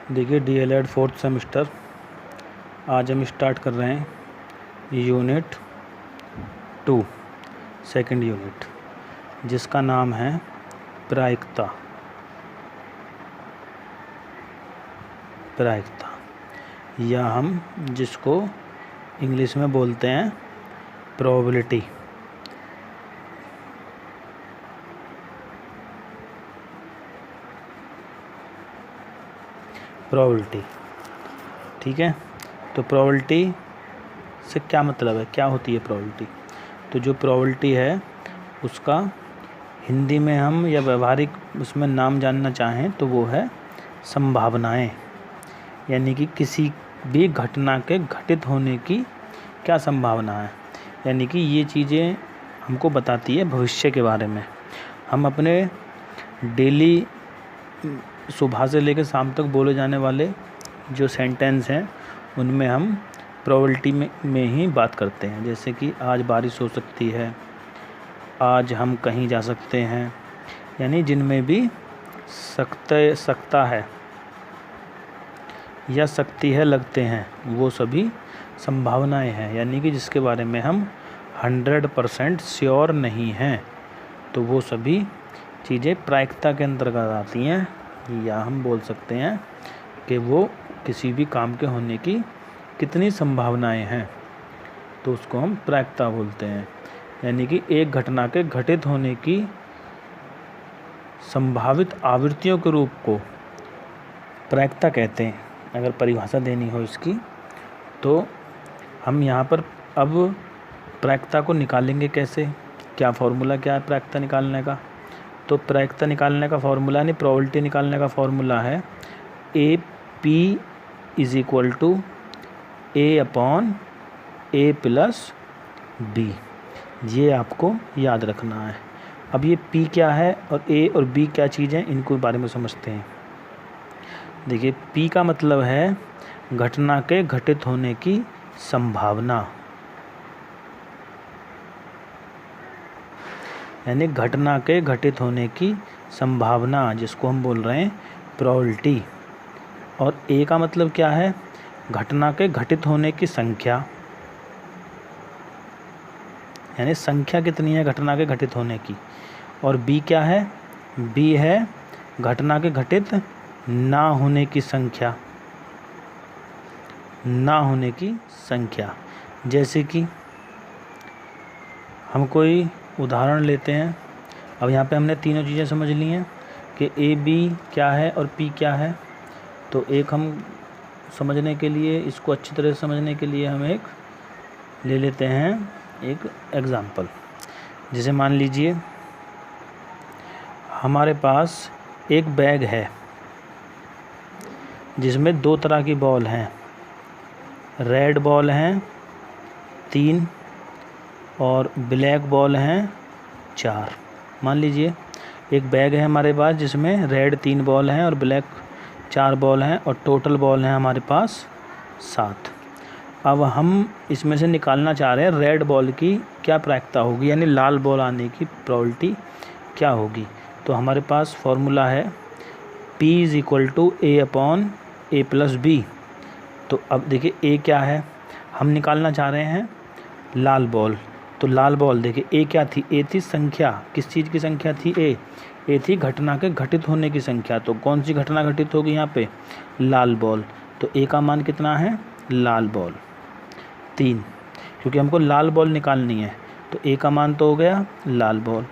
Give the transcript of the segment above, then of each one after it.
देखिए DElEd 4th semester आज हम स्टार्ट कर रहे हैं यूनिट 2 सेकंड यूनिट, जिसका नाम है प्रायिकता। या हम जिसको इंग्लिश में बोलते हैं प्रोबेबिलिटी। ठीक है, तो प्रोबेबिलिटी से क्या मतलब है, क्या होती है प्रोबेबिलिटी? तो जो प्रोबेबिलिटी है उसका हिंदी में हम या व्यवहारिक उसमें नाम जानना चाहें तो वो है संभावनाएं, यानी कि किसी भी घटना के घटित होने की क्या संभावना है। यानी कि ये चीज़ें हमको बताती है भविष्य के बारे में। हम अपने डेली सुबह से लेकर शाम तक बोले जाने वाले जो सेंटेंस हैं उनमें हम प्रोबेबिलिटी में ही बात करते हैं। जैसे कि आज बारिश हो सकती है, आज हम कहीं जा सकते हैं, यानी जिनमें भी सकता है या सकती है लगते हैं वो सभी संभावनाएं हैं, यानी कि जिसके बारे में हम 100% श्योर नहीं हैं, तो वो सभी चीज़ें प्रायिकता के अंतर्गत आती हैं। या हम बोल सकते हैं कि वो किसी भी काम के होने की कितनी संभावनाएं हैं, तो उसको हम प्रायिकता बोलते हैं। यानी कि एक घटना के घटित होने की संभावित आवृत्तियों के रूप को प्रायिकता कहते हैं। अगर परिभाषा देनी हो इसकी तो हम यहाँ पर अब प्रायिकता को निकालेंगे कैसे, क्या फॉर्मूला क्या है प्रायिकता निकालने का? तो प्रायिकता निकालने का फॉर्मूला यानी प्रोबेबिलिटी निकालने का फॉर्मूला है AP = A/A+B। ये आपको याद रखना है। अब ये P क्या है और A और B क्या चीज़ है, इनको बारे में समझते हैं। देखिए P का मतलब है घटना के घटित होने की संभावना, यानी घटना के घटित होने की संभावना जिसको हम बोल रहे हैं प्रोबेबिलिटी। और A का मतलब क्या है, घटना के घटित होने की संख्या, यानी संख्या कितनी है घटना के घटित होने की। और B क्या है, B है घटना के घटित ना होने की संख्या, ना होने की संख्या। जैसे कि हम कोई उदाहरण लेते हैं। अब यहाँ पे हमने तीनों चीज़ें समझ ली हैं कि AB क्या है और P क्या है। तो एक हम समझने के लिए, इसको अच्छी तरह से समझने के लिए हम एक ले लेते हैं एक एग्ज़ाम्पल। जैसे मान लीजिए हमारे पास एक बैग है जिसमें 2 तरह की बॉल हैं, रेड बॉल हैं 3 और ब्लैक बॉल हैं 4। मान लीजिए एक बैग है हमारे पास जिसमें रेड 3 बॉल हैं और ब्लैक 4 बॉल हैं और टोटल बॉल हैं हमारे पास 7। अब हम इसमें से निकालना चाह रहे हैं रेड बॉल की क्या प्रायिकता होगी, यानी लाल बॉल आने की प्रोबेबिलिटी क्या होगी। तो हमारे पास फॉर्मूला है P = A/A+B। तो अब देखिए A क्या है, हम निकालना चाह रहे हैं लाल बॉल। तो लाल बॉल देखिए A क्या थी, A थी संख्या, किस चीज़ की संख्या थी A थी घटना के घटित होने की संख्या। तो कौन सी घटना घटित होगी यहाँ पे, लाल बॉल। तो A का मान कितना है, लाल बॉल 3, क्योंकि हमको लाल बॉल निकालनी है। तो A का मान तो हो गया लाल बॉल।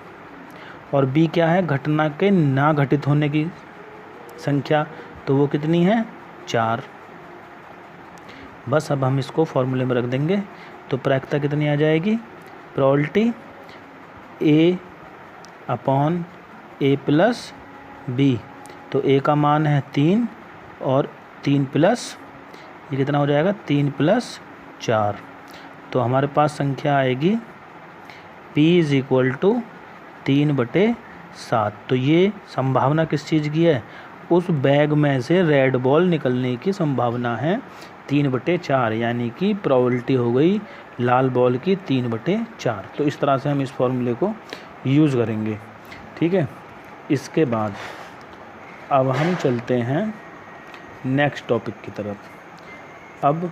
और B क्या है, घटना के ना घटित होने की संख्या, तो वो कितनी है 4। बस अब हम इसको फॉर्मूले में रख देंगे तो प्रायिकता कितनी आ जाएगी, प्रोबेबिलिटी A/A+B। तो A का मान है 3 और 3 प्लस ये कितना हो जाएगा 3 + 4। तो हमारे पास संख्या आएगी P = 3/7। तो ये संभावना किस चीज़ की है, उस बैग में से रेड बॉल निकलने की संभावना है 3/4, यानी कि प्रोबेबिलिटी हो गई लाल बॉल की 3/4। तो इस तरह से हम इस फॉर्मूले को यूज़ करेंगे। ठीक है, इसके बाद अब हम चलते हैं नेक्स्ट टॉपिक की तरफ। अब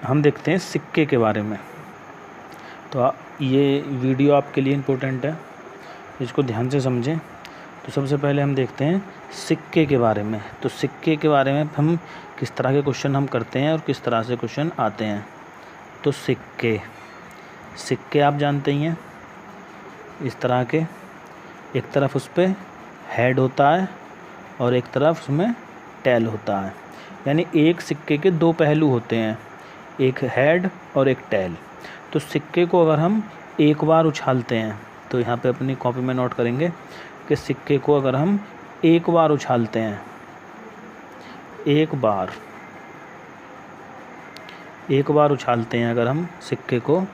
हम देखते हैं सिक्के के बारे में। तो ये वीडियो आपके लिए इम्पोर्टेंट है, इसको ध्यान से समझें। तो सबसे पहले हम देखते हैं सिक्के के बारे में। तो सिक्के के बारे में हम किस तरह के क्वेश्चन हम करते हैं और किस तरह से क्वेश्चन आते हैं। तो सिक्के आप जानते ही हैं, इस तरह के, एक तरफ उस पर हेड होता है और एक तरफ उसमें टेल होता है। यानी एक सिक्के के दो पहलू होते हैं, एक हेड और एक टेल। तो सिक्के को अगर हम एक बार उछालते हैं, तो यहाँ पे अपनी कॉपी में नोट करेंगे कि सिक्के को अगर हम एक बार उछालते हैं, एक बार उछालते हैं अगर हम सिक्के को,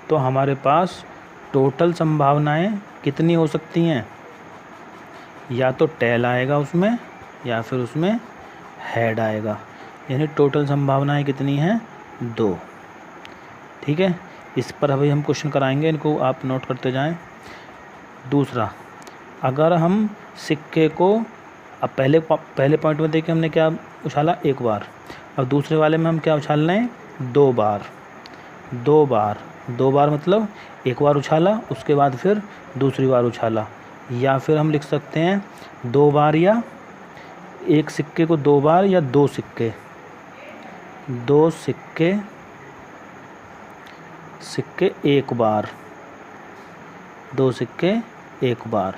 तो हमारे पास टोटल संभावनाएं कितनी हो सकती हैं। या तो टेल आएगा उसमें या फिर उसमें हेड आएगा। यानी टोटल संभावनाएं कितनी हैं, 2। ठीक है, इस पर अभी हम क्वेश्चन कराएंगे, इनको आप नोट करते जाएं। दूसरा, अगर हम सिक्के को, अब पहले पॉइंट में देखिए हमने क्या उछाला, एक बार। अब दूसरे वाले में हम क्या उछाल रहे हैं, 2 बार। 2 बार मतलब एक बार उछाला, उसके बाद फिर दूसरी बार उछाला। या फिर हम लिख सकते हैं 2 बार, या एक सिक्के को 2 बार, या 2 सिक्के 1 बार, 2 सिक्के 1 बार।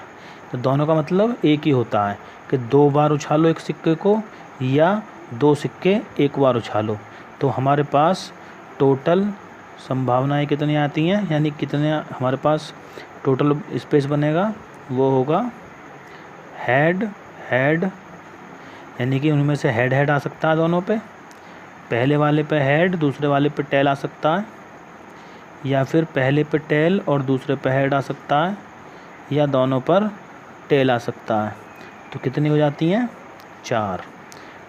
तो दोनों का मतलब एक ही होता है कि 2 बार उछालो एक सिक्के को या 2 सिक्के 1 बार उछालो। तो हमारे पास टोटल संभावनाएं कितनी आती हैं, यानी कितने हमारे पास टोटल स्पेस बनेगा, वो होगा हेड, यानी कि उनमें से हेड आ सकता है दोनों पे। पहले वाले पे हेड, दूसरे वाले पे टेल आ सकता है, या फिर पहले पे टेल और दूसरे पे हेड आ सकता है, या दोनों पर टेल आ सकता है। तो कितनी हो जाती हैं, 4।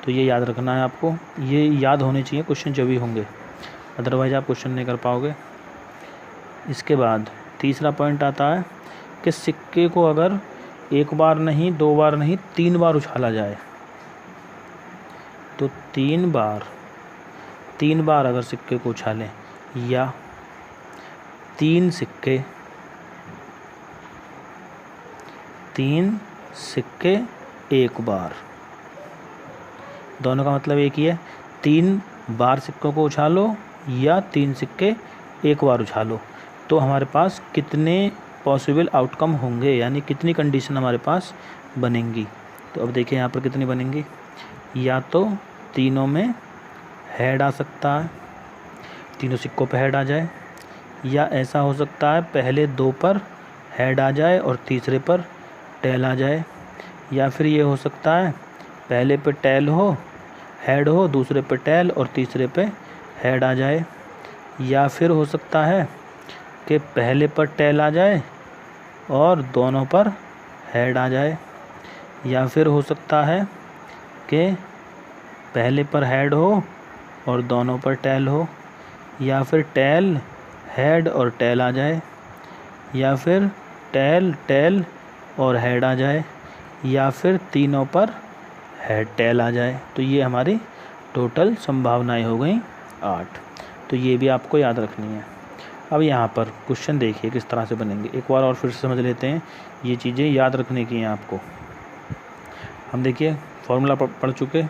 तो ये याद रखना है आपको, ये याद होने चाहिए क्वेश्चन जब भी होंगे, अदरवाइज आप क्वेश्चन नहीं कर पाओगे। इसके बाद तीसरा पॉइंट आता है कि सिक्के को अगर 1 बार नहीं, 2 बार नहीं, 3 बार उछाला जाए, तो 3 बार अगर सिक्के को उछालें, या 3 सिक्के 1 बार, दोनों का मतलब एक ही है। 3 बार सिक्कों को उछालो या 3 सिक्के 1 बार उछालो, तो हमारे पास कितने पॉसिबल आउटकम होंगे, यानी कितनी कंडीशन हमारे पास बनेंगी। तो अब देखिए यहाँ पर कितनी बनेंगी। या तो तीनों में हेड आ सकता है, तीनों सिक्कों पर हेड आ जाए, या ऐसा हो सकता है पहले 2 पर हेड आ जाए और तीसरे पर टेल आ जाए, या फिर ये हो सकता है पहले पे टेल हो, हेड हो, दूसरे पे टेल और तीसरे पे हेड आ जाए, या फिर हो सकता है कि पहले पर टेल आ जाए और दोनों पर हेड आ जाए, या फिर हो सकता है कि पहले पर हेड हो और दोनों पर टेल हो, या फिर टेल, हेड और टेल आ जाए, या फिर टेल और हेड आ जाए, या फिर तीनों पर हेड टेल आ जाए। तो ये हमारी टोटल संभावनाएं हो गई 8। तो ये भी आपको याद रखनी है। अब यहाँ पर क्वेश्चन देखिए किस तरह से बनेंगे, एक बार और फिर से समझ लेते हैं, ये चीज़ें याद रखने की हैं आपको। हम देखिए फॉर्मूला पढ़ चुके,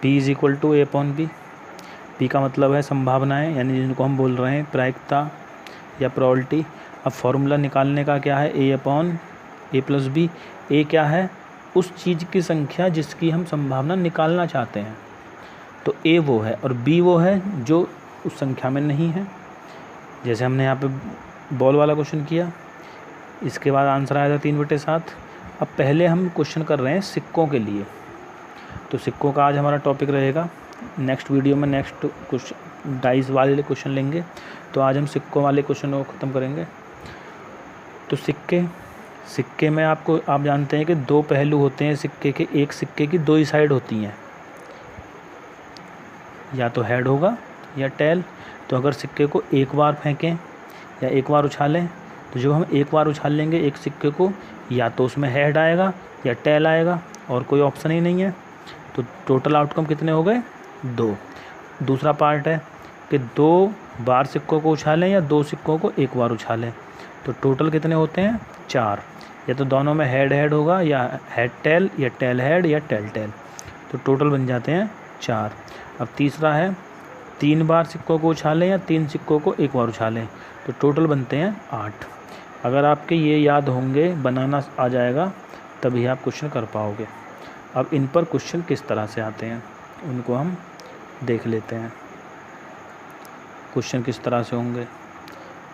P = A/B। P का मतलब है संभावनाएं, यानी जिनको हम बोल रहे हैं प्रायिकता या प्रोबेबिलिटी। अब फॉर्मूला निकालने का क्या है, A/A+B। A क्या है, उस चीज़ की संख्या जिसकी हम संभावना निकालना चाहते हैं, तो A वो है, और B वो है जो उस संख्या में नहीं है। जैसे हमने यहाँ पे बॉल वाला क्वेश्चन किया, इसके बाद आंसर आया था 3/7। अब पहले हम क्वेश्चन कर रहे हैं सिक्कों के लिए, तो सिक्कों का आज हमारा टॉपिक रहेगा। नेक्स्ट वीडियो में नेक्स्ट कुछ डाइस वाले क्वेश्चन लेंगे, तो आज हम सिक्कों वाले क्वेश्चन को ख़त्म करेंगे। तो सिक्के में आप जानते हैं कि 2 पहलू होते हैं सिक्के के, एक सिक्के की 2 ही साइड होती हैं, या तो हेड होगा या टेल। तो अगर सिक्के को 1 बार फेंकें या 1 बार उछालें, तो जब हम 1 बार उछाल लेंगे एक सिक्के को, या तो उसमें हेड आएगा या टेल आएगा, और कोई ऑप्शन ही नहीं है, तो टोटल आउटकम कितने हो गए? 2। दूसरा पार्ट है कि 2 बार सिक्कों को उछालें या 2 सिक्कों को एक बार उछालें, तो टोटल कितने होते हैं? 4। या तो दोनों में हेड हेड होगा, या हेड टेल, या टेल हेड, या टेल टेल, तो टोटल बन जाते हैं 4। अब तीसरा है 3 बार सिक्कों को उछालें या 3 सिक्कों को एक बार उछालें, तो टोटल बनते हैं 8। अगर आपके ये याद होंगे, बनाना आ जाएगा, तभी आप क्वेश्चन कर पाओगे। अब इन पर क्वेश्चन किस तरह से आते हैं उनको हम देख लेते हैं। क्वेश्चन किस तरह से होंगे,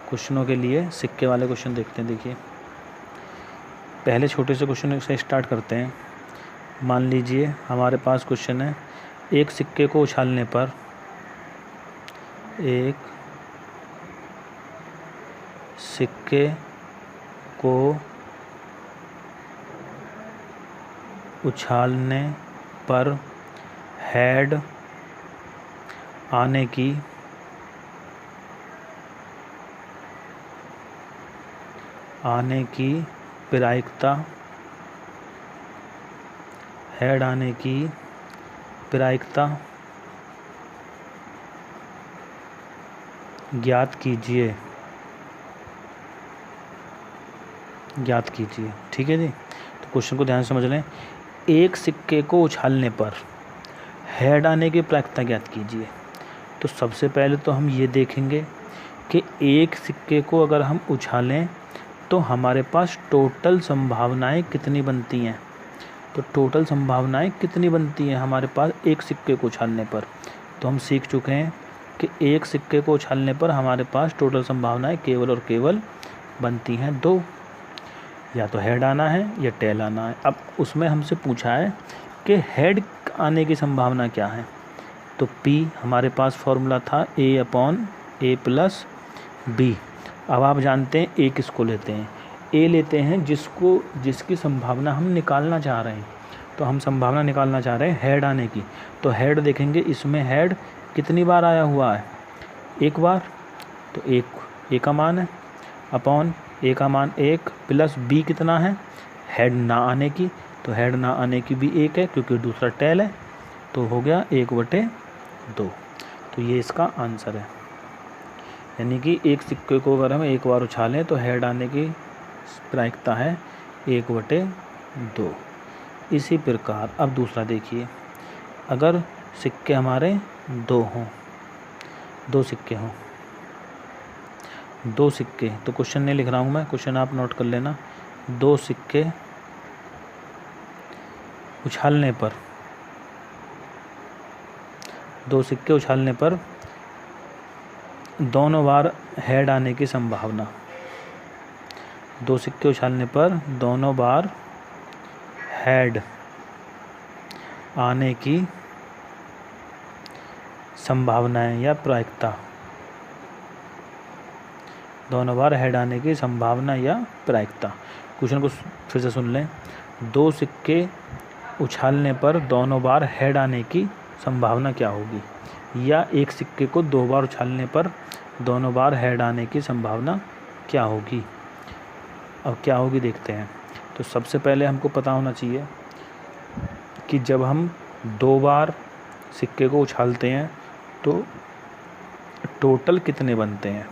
क्वेश्चनों के लिए सिक्के वाले क्वेश्चन देखते हैं। देखिए पहले छोटे से क्वेश्चन से स्टार्ट करते हैं। मान लीजिए हमारे पास क्वेश्चन है, एक सिक्के को उछालने पर एक सिक्के को उछालने पर हेड आने की प्रायिकता, हेड आने की प्रायिकता ज्ञात कीजिए। ठीक है जी। तो क्वेश्चन को ध्यान से समझ लें। एक सिक्के को उछालने पर हेड आने की प्रायिकता ज्ञात कीजिए। तो सबसे पहले तो हम ये देखेंगे कि एक सिक्के को अगर हम उछालें तो हमारे पास टोटल संभावनाएं कितनी बनती हैं। तो टोटल संभावनाएं कितनी बनती हैं हमारे पास एक सिक्के को उछालने पर, तो हम सीख चुके हैं कि एक सिक्के को उछालने पर हमारे पास टोटल संभावनाएं केवल और केवल बनती हैं 2। या तो हेड आना है या टेल आना है। अब उसमें हमसे पूछा है कि हेड आने की संभावना क्या है, तो P हमारे पास फॉर्मूला था A/A + B। अब आप जानते हैं A किसको लेते हैं, A लेते हैं जिसकी संभावना हम निकालना चाह रहे हैं। तो हम संभावना निकालना चाह रहे हैं हेड आने की, तो हेड देखेंगे इसमें हेड कितनी बार आया हुआ है, एक बार, तो A का मान है, अपॉन A का मान 1 + B कितना है, हेड ना आने की, तो हेड ना आने की भी 1 है क्योंकि दूसरा टेल है, तो हो गया 1/2। तो ये इसका आंसर है। यानी कि एक सिक्के को अगर हम एक बार उछालें तो हेड आने की प्रायिकता है 1/2। इसी प्रकार अब दूसरा देखिए, अगर सिक्के हमारे 2 हों, 2 सिक्के हों, 2 सिक्के, तो क्वेश्चन नहीं लिख रहा हूँ मैं, क्वेश्चन आप नोट कर लेना। 2 सिक्के उछालने पर, 2 सिक्के उछालने पर दोनों बार हेड आने की संभावना, 2 सिक्के उछालने पर दोनों बार हेड आने की संभावनाएं या प्रायिकता, दोनों बार हेड आने की संभावना या प्रायिकता। क्वेश्चन को फिर से सुन लें। 2 सिक्के उछालने पर दोनों बार हेड आने की संभावना क्या होगी, या एक सिक्के को 2 बार उछालने पर दोनों बार हेड आने की संभावना क्या होगी। अब क्या होगी देखते हैं। तो सबसे पहले हमको पता होना चाहिए कि जब हम 2 बार सिक्के को उछालते हैं तो टोटल कितने बनते हैं।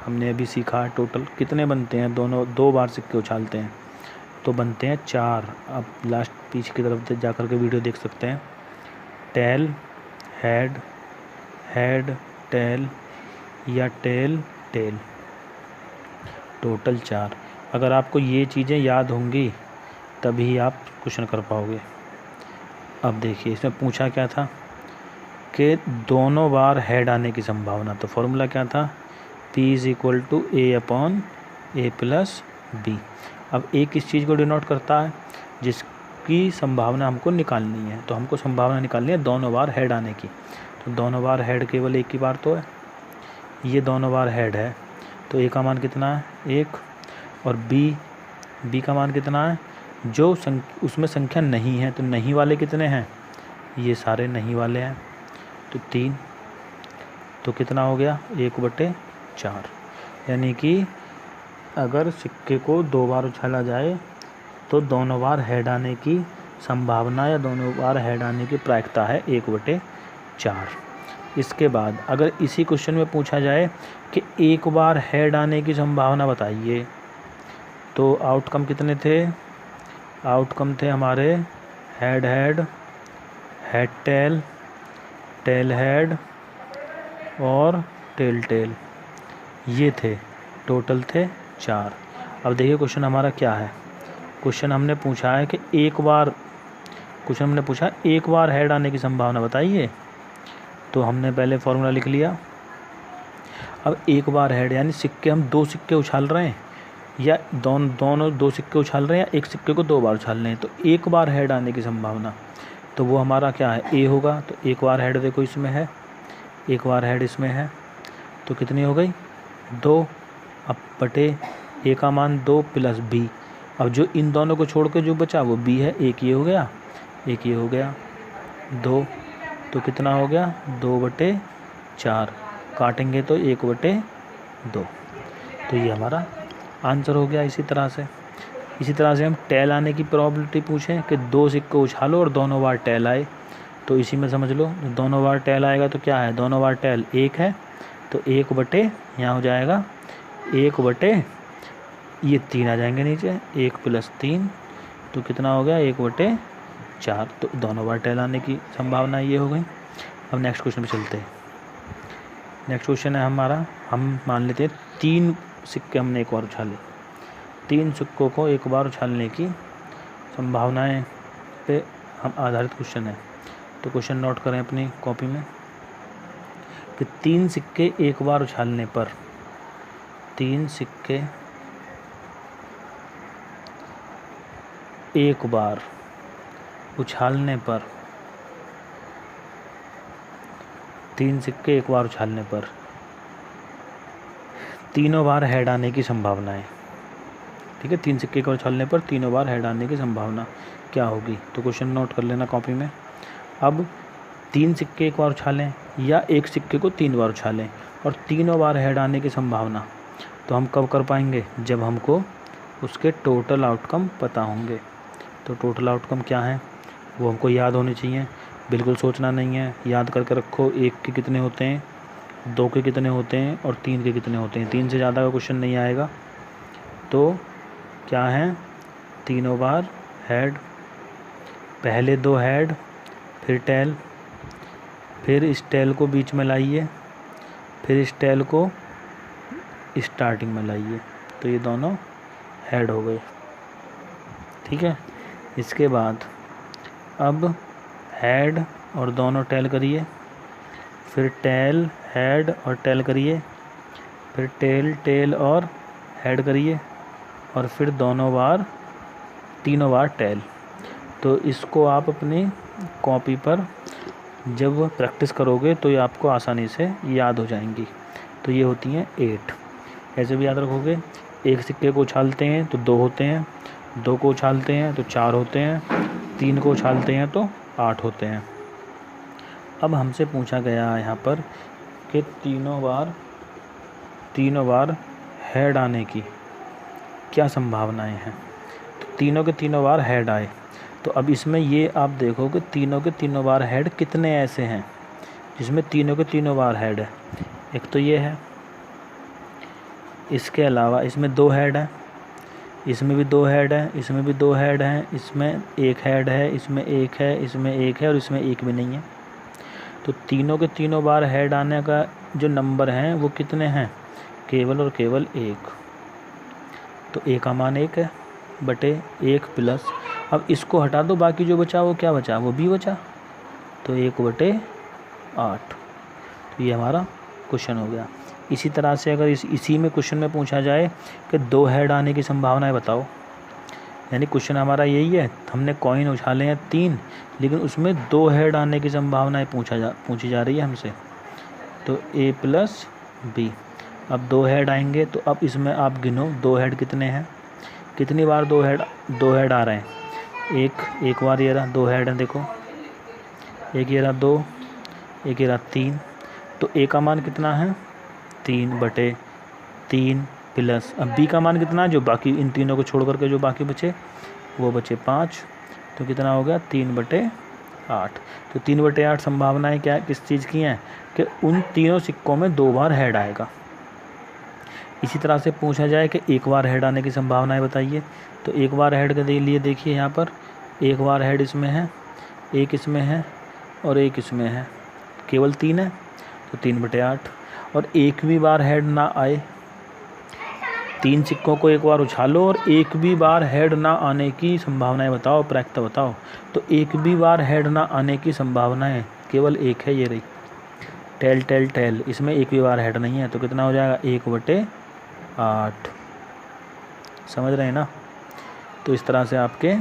हमने अभी सीखा टोटल कितने बनते हैं, 2 बार सिक्के उछालते हैं तो बनते हैं 4। अब लास्ट पीछे की तरफ जा कर के वीडियो देख सकते हैं। टेल हेड, हेड टेल, या टेल टेल, टोटल 4। अगर आपको ये चीज़ें याद होंगी तभी आप क्वेश्चन कर पाओगे। अब देखिए इसमें पूछा क्या था कि दोनों बार हेड आने की संभावना, तो फॉर्मूला क्या था, P = A/A + B। अब A किस चीज़ को डिनोट करता है, जिसकी संभावना हमको निकालनी है। तो हमको संभावना निकालनी है दोनों बार हेड आने की, तो दोनों बार हेड केवल एक ही बार तो है, ये दोनों बार हेड है, तो A का मान कितना है 1, और B का मान कितना है, जो उसमें संख्या नहीं है, तो नहीं वाले कितने हैं, ये सारे नहीं वाले हैं, तो 3, तो कितना हो गया 1/4। यानी कि अगर सिक्के को 2 बार उछाला जाए तो दोनों बार हेड आने की संभावना या दोनों बार हेड आने की प्रायिकता है 1/4। इसके बाद अगर इसी क्वेश्चन में पूछा जाए कि एक बार हेड आने की संभावना बताइए, तो आउटकम कितने थे? आउटकम थे हमारे head head, head tail, tail head और टेल टेल, ये थे, टोटल थे 4। अब देखिए क्वेश्चन हमारा क्या है। क्वेश्चन हमने पूछा है कि एक बार हेड आने की संभावना बताइए। तो हमने पहले फॉर्मूला लिख लिया। अब एक बार हेड यानी सिक्के, हम 2 सिक्के उछाल रहे हैं या दोनों 2 सिक्के उछाल रहे हैं या एक सिक्के को 2 बार उछाल रहे हैं। तो एक बार हेड आने की संभावना, तो वो हमारा क्या है? ए होगा। तो एक बार हेड देखो इसमें है, एक बार हेड इसमें है, तो कितनी हो गई? 2। अब बटे ए का मान 2 प्लस बी। अब जो इन दोनों को छोड़ के जो बचा वो बी है। एक ये हो गया, एक ये हो गया, 2। तो कितना हो गया? 2/4। काटेंगे तो 1/2। तो ये हमारा आंसर हो गया। इसी तरह से हम टेल आने की प्रोबेबिलिटी पूछें कि 2 सिक्के उछालो और दोनों बार टेल आए, तो इसी में समझ लो दोनों बार टेल आएगा तो क्या है? दोनों बार टेल 1 है, तो 1 यहाँ हो जाएगा 1/3 आ जाएंगे नीचे, 1 + 3, तो कितना हो गया? 1/4। तो दोनों बार टेल आने की संभावना ये हो गई। अब नेक्स्ट क्वेश्चन पे चलते हैं। नेक्स्ट क्वेश्चन है हमारा, हम मान लेते हैं 3 सिक्के हमने एक बार उछाले। 3 सिक्कों को एक बार उछालने की संभावनाएं पे हम आधारित क्वेश्चन है। तो क्वेश्चन नोट करें अपनी कॉपी में कि 3 सिक्के एक बार उछालने पर, 3 सिक्के एक बार उछालने पर, 3 सिक्के एक बार उछालने पर तीनों बार हेड आने की संभावना है। ठीक है, 3 सिक्के एक बार उछालने पर तीनों बार हेड आने की संभावना क्या होगी? तो क्वेश्चन नोट कर लेना कॉपी में। अब 3 सिक्के एक बार उछालें या एक सिक्के को 3 बार उछालें और तीनों बार हेड आने की संभावना, तो हम कब कर पाएंगे? जब हमको उसके टोटल आउटकम पता होंगे। तो टोटल आउटकम क्या है वो हमको याद होने चाहिए, बिल्कुल सोचना नहीं है, याद करके रखो। 1 के कितने होते हैं, 2 के कितने होते हैं और 3 के कितने होते हैं। 3 से ज़्यादा का क्वेश्चन नहीं आएगा। तो क्या है? तीनों बार हेड, पहले 2 हेड, फिर टेल, फिर इस टेल को बीच में लाइए, फिर इस टेल को स्टार्टिंग में लाइए, तो ये दोनों हेड हो गए। ठीक है, इसके बाद अब हेड और दोनों टेल करिए, फिर टेल हेड और टेल करिए, फिर टेल टेल और हेड करिए, और फिर तीनों बार टेल। तो इसको आप अपनी कॉपी पर जब प्रैक्टिस करोगे तो ये आपको आसानी से याद हो जाएंगी। तो ये होती हैं 8। ऐसे भी याद रखोगे, एक सिक्के को उछालते हैं तो 2 होते हैं, 2 को उछालते हैं तो 4 होते हैं, 3 को उछालते हैं तो 8 होते हैं। अब हमसे पूछा गया है यहाँ पर कि तीनों बार हेड आने की क्या संभावनाएं हैं। तो तीनों के तीनों बार हेड आए, तो अब इसमें ये आप देखो कि तीनों के तीनों बार हेड कितने ऐसे हैं जिसमें तीनों के तीनों बार हेड है। एक तो ये है, इसके अलावा इसमें 2 हेड हैं, इसमें भी 2 हेड हैं, इसमें भी 2 हेड हैं, इसमें 1 हेड है, इसमें 1 है, इसमें 1 है और इसमें 1 भी नहीं है। तो तीनों के तीनों बार हेड आने का जो नंबर हैं वो कितने हैं? केवल और केवल 1। तो ए का मान 1 है बटे 1 प्लस, अब इसको हटा दो, बाकी जो बचा वो क्या बचा? वो बी बचा, तो 1/8। तो ये हमारा क्वेश्चन हो गया। इसी तरह से अगर इसी में क्वेश्चन में पूछा जाए कि 2 हेड आने की संभावनाएं बताओ, यानी क्वेश्चन हमारा यही है, हमने कॉइन उछाले हैं 3, लेकिन उसमें 2 हेड आने की संभावनाएं पूछी जा रही है हमसे। तो ए प्लस बी, अब 2 हेड आएंगे, तो अब इसमें आप गिनो 2 हेड कितने हैं, कितनी बार 2 हेड आ रहे हैं। एक बार ये रहा 2 हेड हैं, देखो, एक ये रहा 2, एक ये रहा 3। तो ए का मान कितना है? 3/3 प्लस, अब बी का मान कितना है? जो बाकी इन तीनों को छोड़ करके जो बाकी बचे वो बचे 5, तो कितना हो गया 3/8। तो 3/8 संभावनाएं क्या किस चीज़ की हैं कि उन तीनों सिक्कों में 2 बार हेड आएगा। इसी तरह से पूछा जाए कि एक बार हेड आने की संभावनाएं बताइए, तो एक बार हेड के लिए देखिए यहाँ पर एक बार हेड इसमें है, एक इसमें है और एक इसमें है, केवल 3 है, तो 3/8। और एक भी बार हेड ना आए, 3 सिक्कों को एक बार उछालो और एक भी बार हेड ना आने की संभावनाएं बताओ, प्रायिकता बताओ। तो एक भी बार हेड ना आने की संभावनाएं केवल एक है, ये रही टेल टेल टेल, इसमें एक भी बार हेड नहीं है, तो कितना हो जाएगा 1/8। समझ रहे हैं ना। तो इस तरह से आपके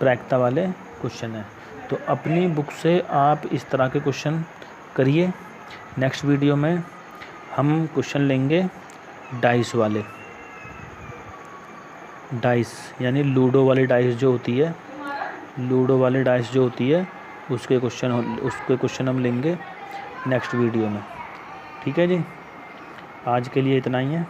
प्रायिकता वाले क्वेश्चन हैं। तो अपनी बुक से आप इस तरह के क्वेश्चन करिए। नेक्स्ट वीडियो में हम क्वेश्चन लेंगे डाइस वाले, डाइस यानी लूडो वाली डाइस जो होती है, लूडो वाली डाइस जो होती है उसके क्वेश्चन हम लेंगे नेक्स्ट वीडियो में। ठीक है जी, आज के लिए इतना ही है।